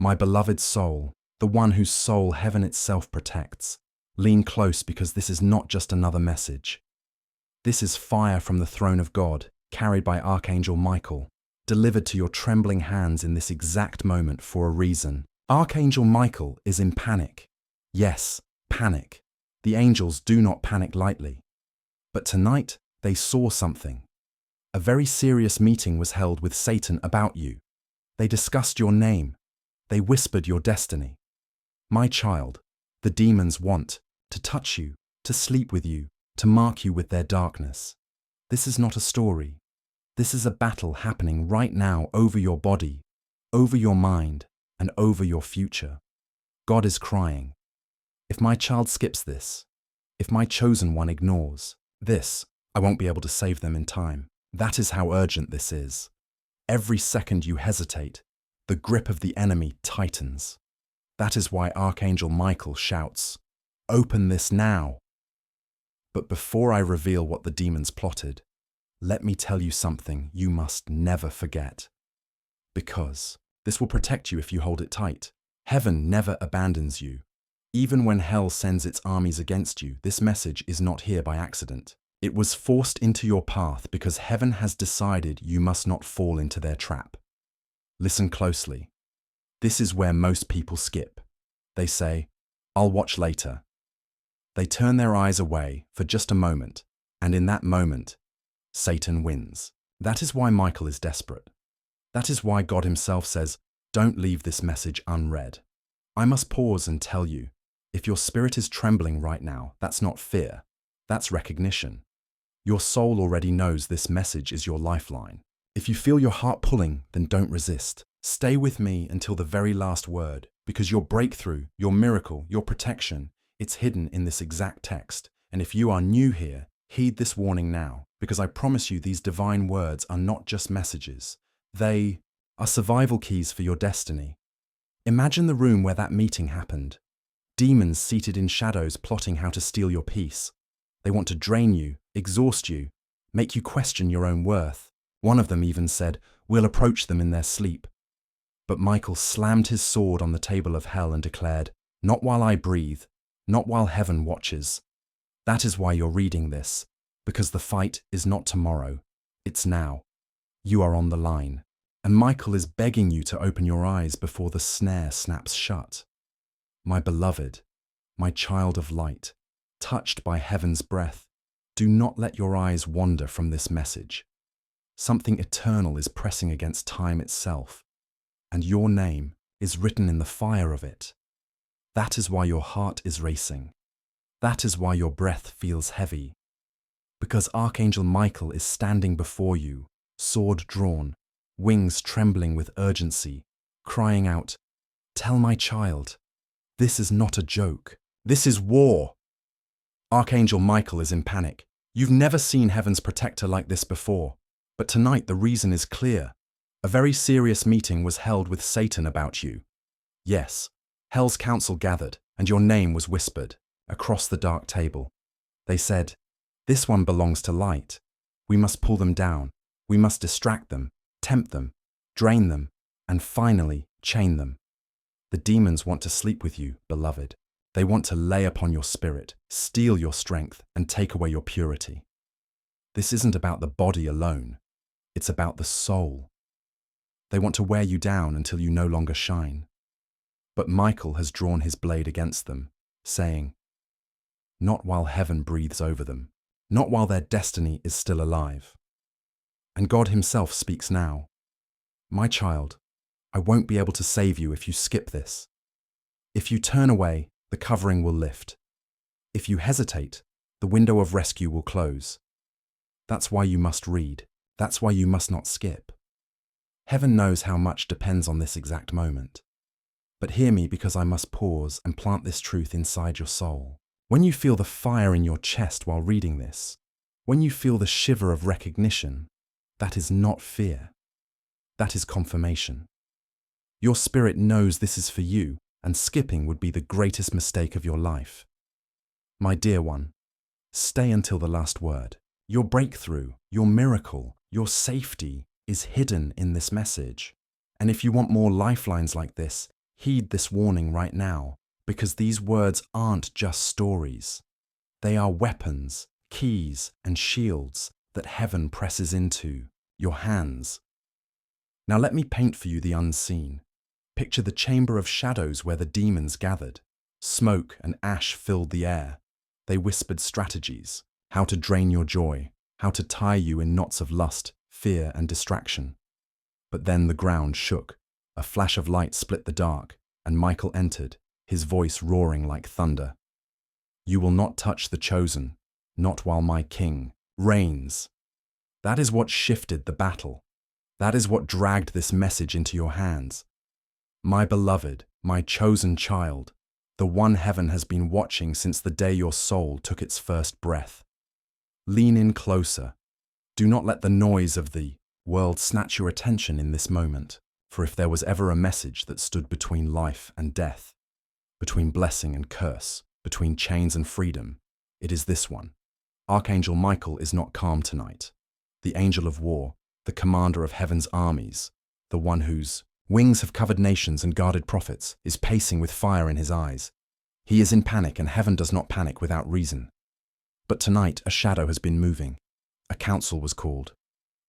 My beloved soul, the one whose soul heaven itself protects, lean close because this is not just another message. This is fire from the throne of God, carried by Archangel Michael, delivered to your trembling hands in this exact moment for a reason. Archangel Michael is in panic. Yes, panic. The angels do not panic lightly. But tonight, they saw something. A very serious meeting was held with Satan about you. They discussed your name. They whispered your destiny. My child, the demons want to touch you, to sleep with you, to mark you with their darkness. This is not a story. This is a battle happening right now over your body, over your mind, and over your future. God is crying. If my child skips this, if my chosen one ignores this, I won't be able to save them in time. That is how urgent this is. Every second you hesitate, the grip of the enemy tightens. That is why Archangel Michael shouts, "Open this now!" But before I reveal what the demons plotted, let me tell you something you must never forget. Because this will protect you if you hold it tight. Heaven never abandons you. Even when hell sends its armies against you, this message is not here by accident. It was forced into your path because heaven has decided you must not fall into their trap. Listen closely. This is where most people skip. They say, "I'll watch later." They turn their eyes away for just a moment, and in that moment, Satan wins. That is why Michael is desperate. That is why God himself says, "Don't leave this message unread." I must pause and tell you, if your spirit is trembling right now, that's not fear, that's recognition. Your soul already knows this message is your lifeline. If you feel your heart pulling, then don't resist. Stay with me until the very last word, because your breakthrough, your miracle, your protection, it's hidden in this exact text. And if you are new here, heed this warning now, because I promise you these divine words are not just messages. They are survival keys for your destiny. Imagine the room where that meeting happened. Demons seated in shadows plotting how to steal your peace. They want to drain you, exhaust you, make you question your own worth. One of them even said, "We'll approach them in their sleep." But Michael slammed his sword on the table of hell and declared, "Not while I breathe, not while heaven watches." That is why you're reading this, because the fight is not tomorrow, it's now. You are on the line, and Michael is begging you to open your eyes before the snare snaps shut. My beloved, my child of light, touched by heaven's breath, do not let your eyes wander from this message. Something eternal is pressing against time itself, and your name is written in the fire of it. That is why your heart is racing. That is why your breath feels heavy. Because Archangel Michael is standing before you, sword drawn, wings trembling with urgency, crying out, "Tell my child, this is not a joke. This is war." Archangel Michael is in panic. You've never seen heaven's protector like this before. But tonight the reason is clear. A very serious meeting was held with Satan about you. Yes, hell's council gathered, and your name was whispered across the dark table. They said, "This one belongs to light. We must pull them down. We must distract them, tempt them, drain them, and finally chain them." The demons want to sleep with you, beloved. They want to lay upon your spirit, steal your strength, and take away your purity. This isn't about the body alone. It's about the soul. They want to wear you down until you no longer shine. But Michael has drawn his blade against them, saying, "Not while heaven breathes over them, not while their destiny is still alive." And God himself speaks now. "My child, I won't be able to save you if you skip this. If you turn away, the covering will lift. If you hesitate, the window of rescue will close. That's why you must read. That's why you must not skip. Heaven knows how much depends on this exact moment. But hear me, because I must pause and plant this truth inside your soul. When you feel the fire in your chest while reading this, when you feel the shiver of recognition, that is not fear. That is confirmation. Your spirit knows this is for you, and skipping would be the greatest mistake of your life. My dear one, stay until the last word. Your breakthrough, your miracle, your safety is hidden in this message. And if you want more lifelines like this, Heed this warning right now, because these words aren't just stories. They are weapons, keys, and shields that heaven presses into your hands. Now let me paint for you the unseen. Picture the chamber of shadows where the demons gathered. Smoke and ash filled the air. They whispered strategies, how to drain your joy, how to tie you in knots of lust, fear, and distraction. But then the ground shook. A flash of light split the dark, and Michael entered, his voice roaring like thunder. You will not touch the chosen, not while my king reigns. That is what shifted the battle. That is what dragged this message into your hands. My beloved, my chosen child, the one heaven has been watching since the day your soul took its first breath. Lean in closer. Do not let the noise of the world snatch your attention in this moment, for if there was ever a message that stood between life and death, between blessing and curse, between chains and freedom, it is this one. Archangel Michael is not calm tonight. The angel of war, the commander of heaven's armies, the one whose wings have covered nations and guarded prophets, is pacing with fire in his eyes. He is in panic, and heaven does not panic without reason. But tonight a shadow has been moving. A council was called.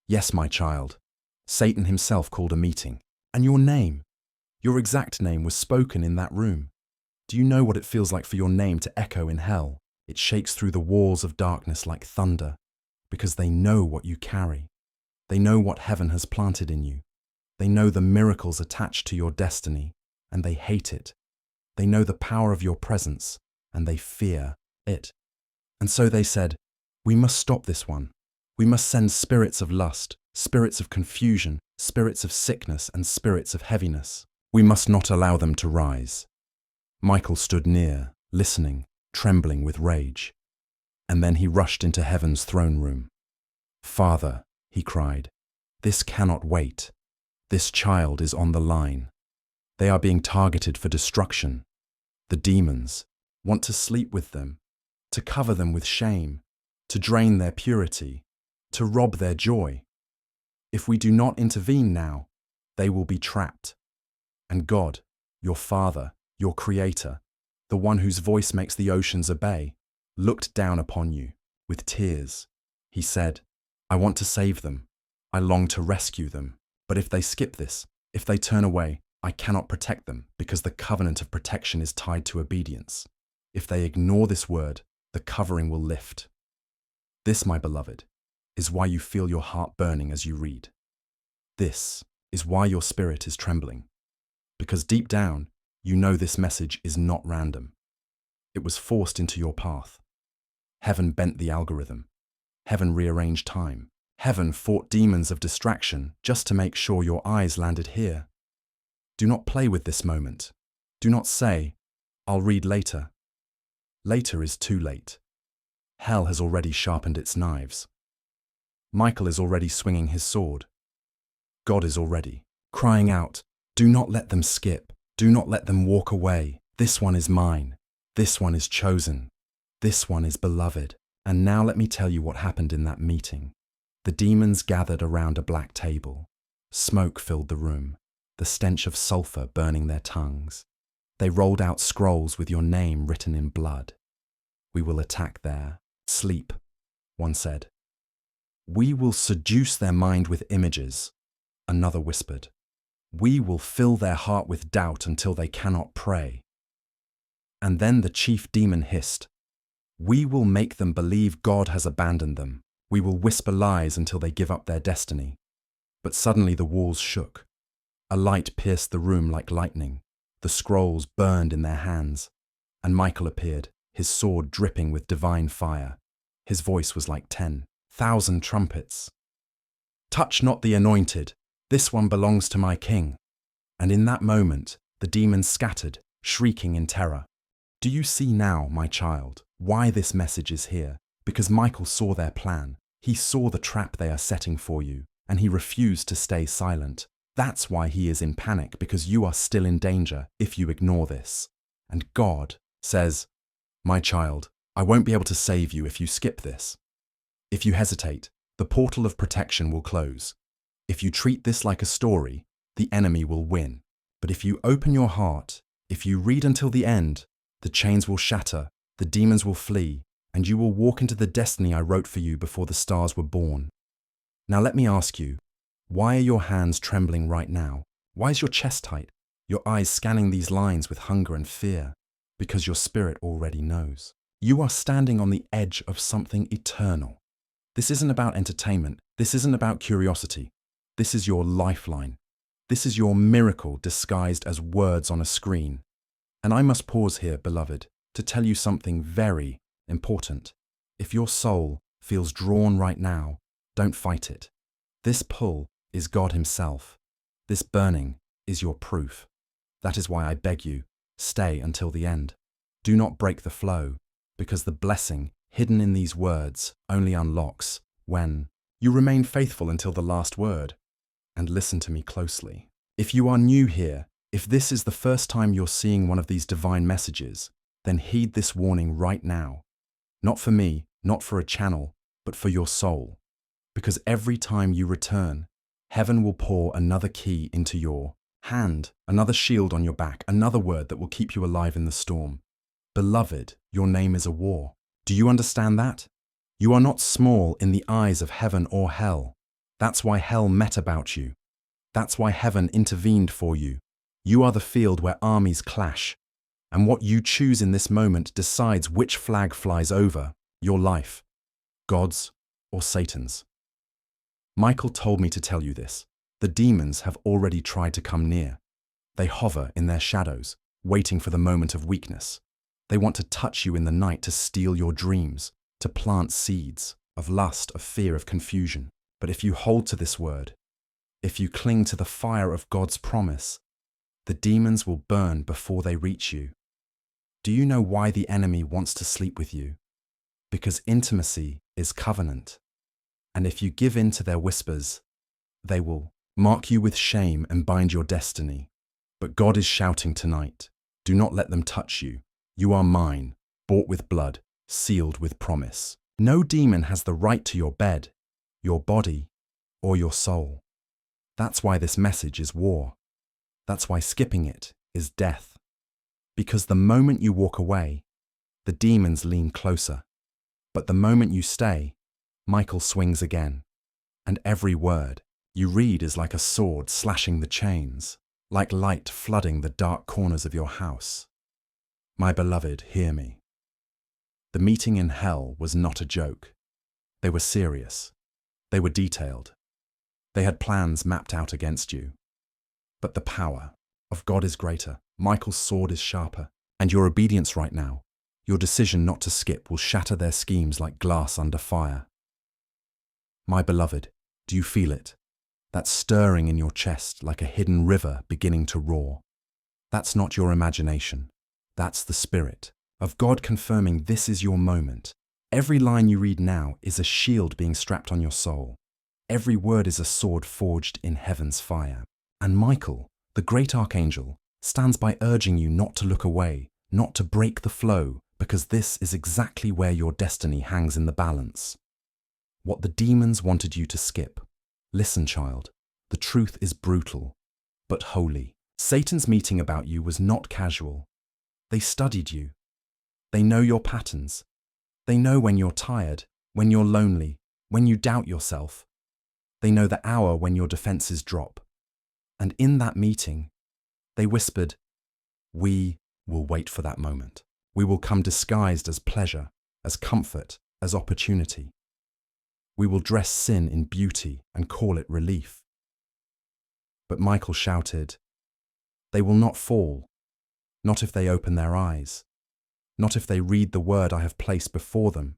Yes, my child. Satan himself called a meeting. And your name, your exact name, was spoken in that room. Do you know what it feels like for your name to echo in hell? It shakes through the walls of darkness like thunder, because they know what you carry. They know what heaven has planted in you. They know the miracles attached to your destiny, and they hate it. They know the power of your presence, and they fear it. And so they said, we must stop this one. We must send spirits of lust, spirits of confusion, spirits of sickness, and spirits of heaviness. We must not allow them to rise. Michael stood near, listening, trembling with rage. And then he rushed into heaven's throne room. Father, he cried, this cannot wait. This child is on the line. They are being targeted for destruction. The demons want to sleep with them, to cover them with shame, to drain their purity, to rob their joy. If we do not intervene now, they will be trapped. And God, your Father, your Creator, the one whose voice makes the oceans obey, looked down upon you with tears. He said, I want to save them. I long to rescue them. But if they skip this, if they turn away, I cannot protect them, because the covenant of protection is tied to obedience. If they ignore this word, the covering will lift. This, my beloved, is why you feel your heart burning as you read. This is why your spirit is trembling. Because deep down, you know this message is not random. It was forced into your path. Heaven bent the algorithm. Heaven rearranged time. Heaven fought demons of distraction just to make sure your eyes landed here. Do not play with this moment. Do not say, I'll read later. Later is too late. Hell has already sharpened its knives. Michael is already swinging his sword. God is already crying out, do not let them skip. Do not let them walk away. This one is mine. This one is chosen. This one is beloved. And now let me tell you what happened in that meeting. The demons gathered around a black table. Smoke filled the room, the stench of sulfur burning their tongues. They rolled out scrolls with your name written in blood. We will attack their sleep, one said. We will seduce their mind with images, another whispered. We will fill their heart with doubt until they cannot pray. And then the chief demon hissed, we will make them believe God has abandoned them. We will whisper lies until they give up their destiny. But suddenly the walls shook. A light pierced the room like lightning. The scrolls burned in their hands. And Michael appeared, his sword dripping with divine fire. His voice was like 10,000 trumpets. Touch not the anointed. This one belongs to my king. And in that moment, the demons scattered, shrieking in terror. Do you see now, my child, why this message is here? Because Michael saw their plan. He saw the trap they are setting for you, and he refused to stay silent. That's why he is in panic, because you are still in danger if you ignore this. And God says, my child, I won't be able to save you if you skip this. If you hesitate, the portal of protection will close. If you treat this like a story, the enemy will win. But if you open your heart, if you read until the end, the chains will shatter, the demons will flee, and you will walk into the destiny I wrote for you before the stars were born. Now let me ask you, why are your hands trembling right now? Why is your chest tight? Your eyes scanning these lines with hunger and fear? Because your spirit already knows. You are standing on the edge of something eternal. This isn't about entertainment. This isn't about curiosity. This is your lifeline. This is your miracle disguised as words on a screen. And I must pause here, beloved, to tell you something very important. If your soul feels drawn right now, don't fight it. This pull is God Himself. This burning is your proof. That is why I beg you, stay until the end. Do not break the flow, because the blessing hidden in these words only unlocks when you remain faithful until the last word. And listen to me closely. If you are new here, if this is the first time you're seeing one of these divine messages, then heed this warning right now. Not for me, not for a channel, but for your soul. Because every time you return, heaven will pour another key into your hand, another shield on your back, another word that will keep you alive in the storm. Beloved, your name is a war. Do you understand that? You are not small in the eyes of heaven or hell. That's why hell met about you. That's why heaven intervened for you. You are the field where armies clash. And what you choose in this moment decides which flag flies over your life, God's or Satan's. Michael told me to tell you this. The demons have already tried to come near. They hover in their shadows, waiting for the moment of weakness. They want to touch you in the night to steal your dreams, to plant seeds of lust, of fear, of confusion. But if you hold to this word, if you cling to the fire of God's promise, the demons will burn before they reach you. Do you know why the enemy wants to sleep with you? Because intimacy is covenant. And if you give in to their whispers, they will mark you with shame and bind your destiny. But God is shouting tonight, do not let them touch you. You are mine, bought with blood, sealed with promise. No demon has the right to your bed, your body, or your soul. That's why this message is war. That's why skipping it is death. Because the moment you walk away, the demons lean closer. But the moment you stay, Michael swings again. And every word you read is like a sword slashing the chains, like light flooding the dark corners of your house. My beloved, hear me. The meeting in hell was not a joke. They were serious. They were detailed. They had plans mapped out against you. But the power of God is greater. Michael's sword is sharper. And your obedience right now, your decision not to skip, will shatter their schemes like glass under fire. My beloved, do you feel it? That stirring in your chest like a hidden river beginning to roar. That's not your imagination. That's the Spirit of God confirming this is your moment. Every line you read now is a shield being strapped on your soul. Every word is a sword forged in heaven's fire. And Michael, the great archangel, stands by urging you not to look away, not to break the flow, because this is exactly where your destiny hangs in the balance. What the demons wanted you to skip. Listen, child, the truth is brutal, but holy. Satan's meeting about you was not casual. They studied you. They know your patterns. They know when you're tired, when you're lonely, when you doubt yourself. They know the hour when your defenses drop. And in that meeting, they whispered, we will wait for that moment. We will come disguised as pleasure, as comfort, as opportunity. We will dress sin in beauty and call it relief. But Michael shouted, they will not fall, not if they open their eyes, not if they read the word I have placed before them,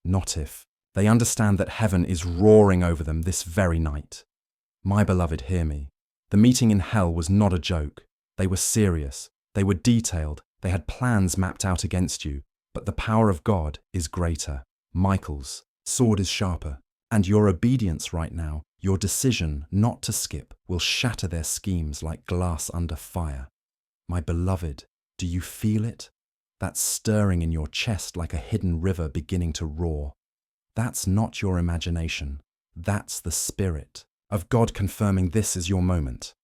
not if they understand that heaven is roaring over them this very night. My beloved, hear me. The meeting in hell was not a joke. They were serious. They were detailed. They had plans mapped out against you. But the power of God is greater. Michael's sword is sharper. And your obedience right now, your decision not to skip, will shatter their schemes like glass under fire. My beloved, do you feel it? That stirring in your chest like a hidden river beginning to roar. That's not your imagination. That's the Spirit of God confirming this is your moment.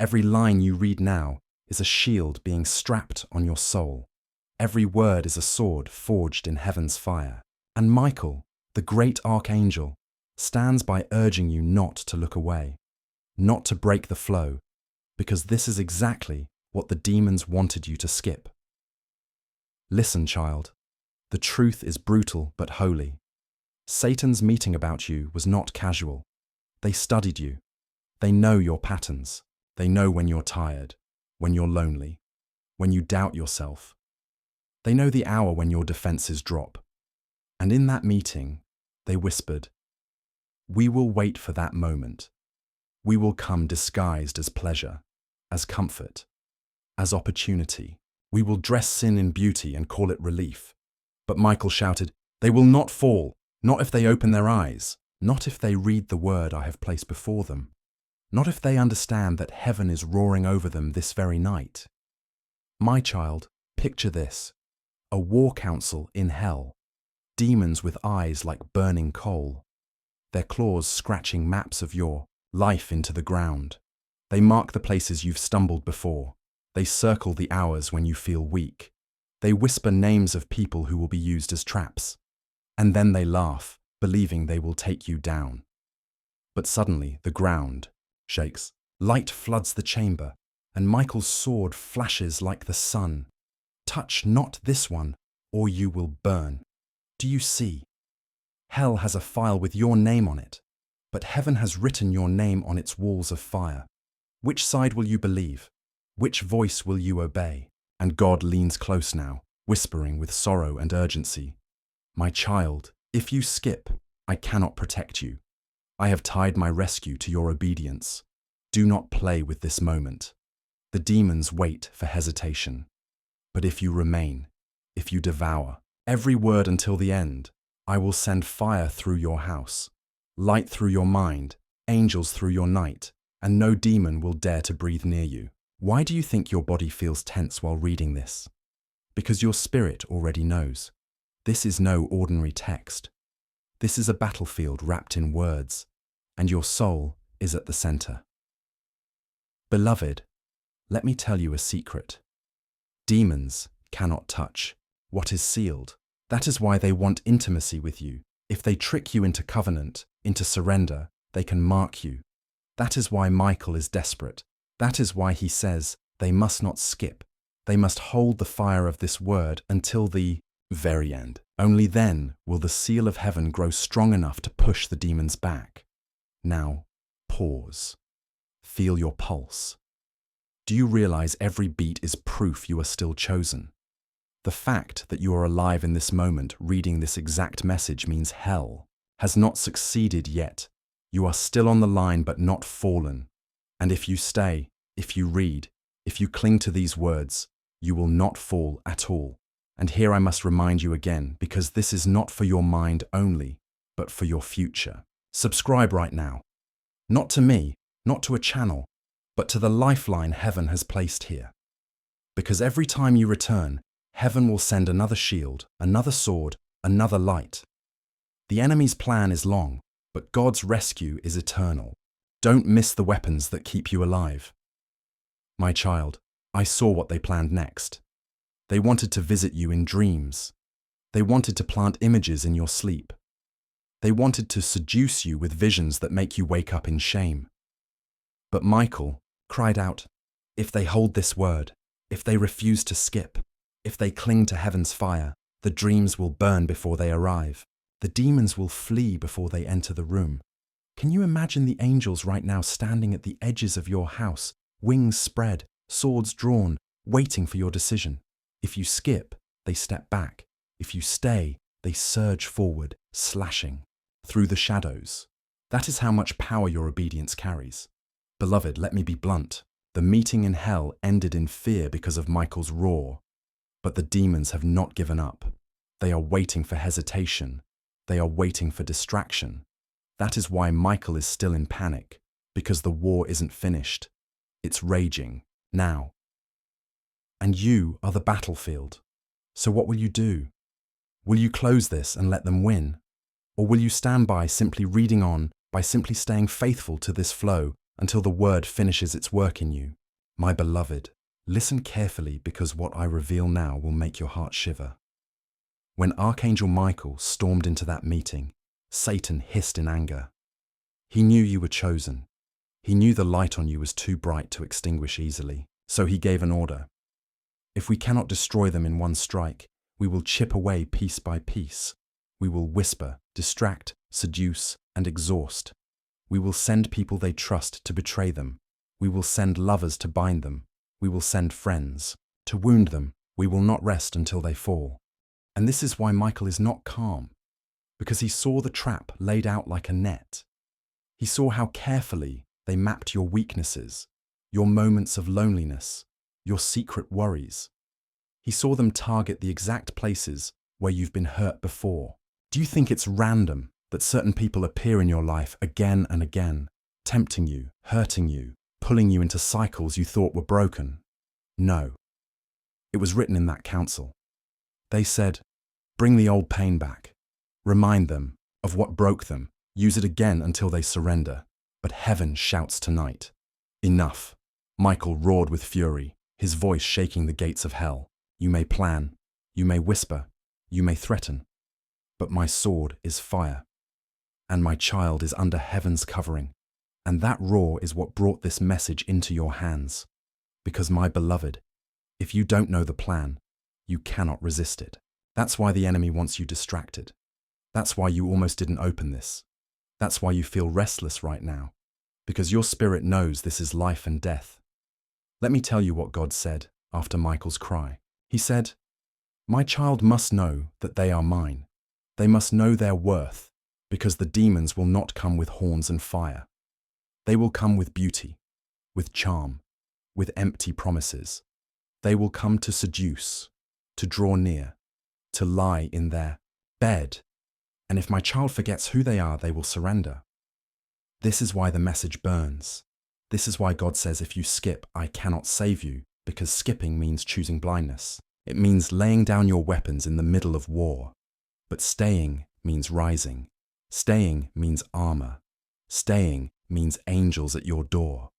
Every line you read now is a shield being strapped on your soul. Every word is a sword forged in heaven's fire. And Michael, the great archangel, stands by urging you not to look away, not to break the flow, because this is exactly what the demons wanted you to skip. Listen, child, the truth is brutal but holy. Satan's meeting about you was not casual. They studied you. They know your patterns. They know when you're tired, when you're lonely, when you doubt yourself. They know the hour when your defenses drop. And in that meeting, they whispered, "We will wait for that moment. We will come disguised as pleasure, as comfort, as opportunity. We will dress sin in beauty and call it relief." But Michael shouted, "They will not fall, not if they open their eyes, not if they read the word I have placed before them, not if they understand that heaven is roaring over them this very night." My child, picture this: a war council in hell, demons with eyes like burning coal, their claws scratching maps of your life into the ground. They mark the places you've stumbled before. They circle the hours when you feel weak. They whisper names of people who will be used as traps. And then they laugh, believing they will take you down. But suddenly the ground shakes. Light floods the chamber, and Michael's sword flashes like the sun. "Touch not this one, or you will burn." Do you see? Hell has a file with your name on it, but heaven has written your name on its walls of fire. Which side will you believe? Which voice will you obey? And God leans close now, whispering with sorrow and urgency, "My child, if you skip, I cannot protect you. I have tied my rescue to your obedience. Do not play with this moment." The demons wait for hesitation. But if you remain, if you devour every word until the end, I will send fire through your house, light through your mind, angels through your night, and no demon will dare to breathe near you. Why do you think your body feels tense while reading this? Because your spirit already knows. This is no ordinary text. This is a battlefield wrapped in words, and your soul is at the center. Beloved, let me tell you a secret. Demons cannot touch what is sealed. That is why they want intimacy with you. If they trick you into covenant, into surrender, they can mark you. That is why Michael is desperate. That is why he says they must not skip. They must hold the fire of this word until the very end. Only then will the seal of heaven grow strong enough to push the demons back. Now, pause. Feel your pulse. Do you realize every beat is proof you are still chosen? The fact that you are alive in this moment reading this exact message means hell has not succeeded yet. You are still on the line but not fallen. And if you stay, if you read, if you cling to these words, you will not fall at all. And here I must remind you again, because this is not for your mind only, but for your future. Subscribe right now. Not to me, not to a channel, but to the lifeline heaven has placed here. Because every time you return, heaven will send another shield, another sword, another light. The enemy's plan is long, but God's rescue is eternal. Don't miss the weapons that keep you alive. My child, I saw what they planned next. They wanted to visit you in dreams. They wanted to plant images in your sleep. They wanted to seduce you with visions that make you wake up in shame. But Michael cried out, "If they hold this word, if they refuse to skip, if they cling to heaven's fire, the dreams will burn before they arrive. The demons will flee before they enter the room." Can you imagine the angels right now standing at the edges of your house, wings spread, swords drawn, waiting for your decision? If you skip, they step back. If you stay, they surge forward, slashing through the shadows. That is how much power your obedience carries. Beloved, let me be blunt. The meeting in hell ended in fear because of Michael's roar. But the demons have not given up. They are waiting for hesitation. They are waiting for distraction. That is why Michael is still in panic, because the war isn't finished. It's raging, now. And you are the battlefield. So what will you do? Will you close this and let them win? Or will you stand by simply reading on, by simply staying faithful to this flow until the word finishes its work in you? My beloved, listen carefully because what I reveal now will make your heart shiver. When Archangel Michael stormed into that meeting, Satan hissed in anger. He knew you were chosen. He knew the light on you was too bright to extinguish easily, so he gave an order. If we cannot destroy them in one strike, we will chip away piece by piece. We will whisper, distract, seduce, and exhaust. We will send people they trust to betray them. We will send lovers to bind them. We will send friends to wound them. We will not rest until they fall. And this is why Michael is not calm, because he saw the trap laid out like a net. He saw how carefully they mapped your weaknesses, your moments of loneliness, your secret worries. He saw them target the exact places where you've been hurt before. Do you think it's random that certain people appear in your life again and again, tempting you, hurting you, pulling you into cycles you thought were broken? No. It was written in that council. They said, bring the old pain back. Remind them of what broke them. Use it again until they surrender. But heaven shouts tonight. Enough. Michael roared with fury, his voice shaking the gates of hell. You may plan, you may whisper, you may threaten, but my sword is fire, and my child is under heaven's covering. And that roar is what brought this message into your hands. Because, my beloved, if you don't know the plan, you cannot resist it. That's why the enemy wants you distracted. That's why you almost didn't open this. That's why you feel restless right now, because your spirit knows this is life and death. Let me tell you what God said after Michael's cry. He said, my child must know that they are mine. They must know their worth, because the demons will not come with horns and fire. They will come with beauty, with charm, with empty promises. They will come to seduce, to draw near, to lie in their bed. And if my child forgets who they are, they will surrender. This is why the message burns. This is why God says, if you skip, I cannot save you, because skipping means choosing blindness. It means laying down your weapons in the middle of war. But staying means rising. Staying means armor. Staying means angels at your door.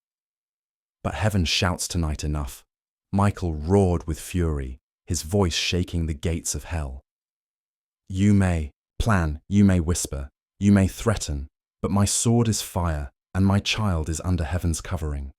But heaven shouts tonight enough. Michael roared with fury, his voice shaking the gates of hell. You may plan, you may whisper, you may threaten, but my sword is fire, and my child is under heaven's covering.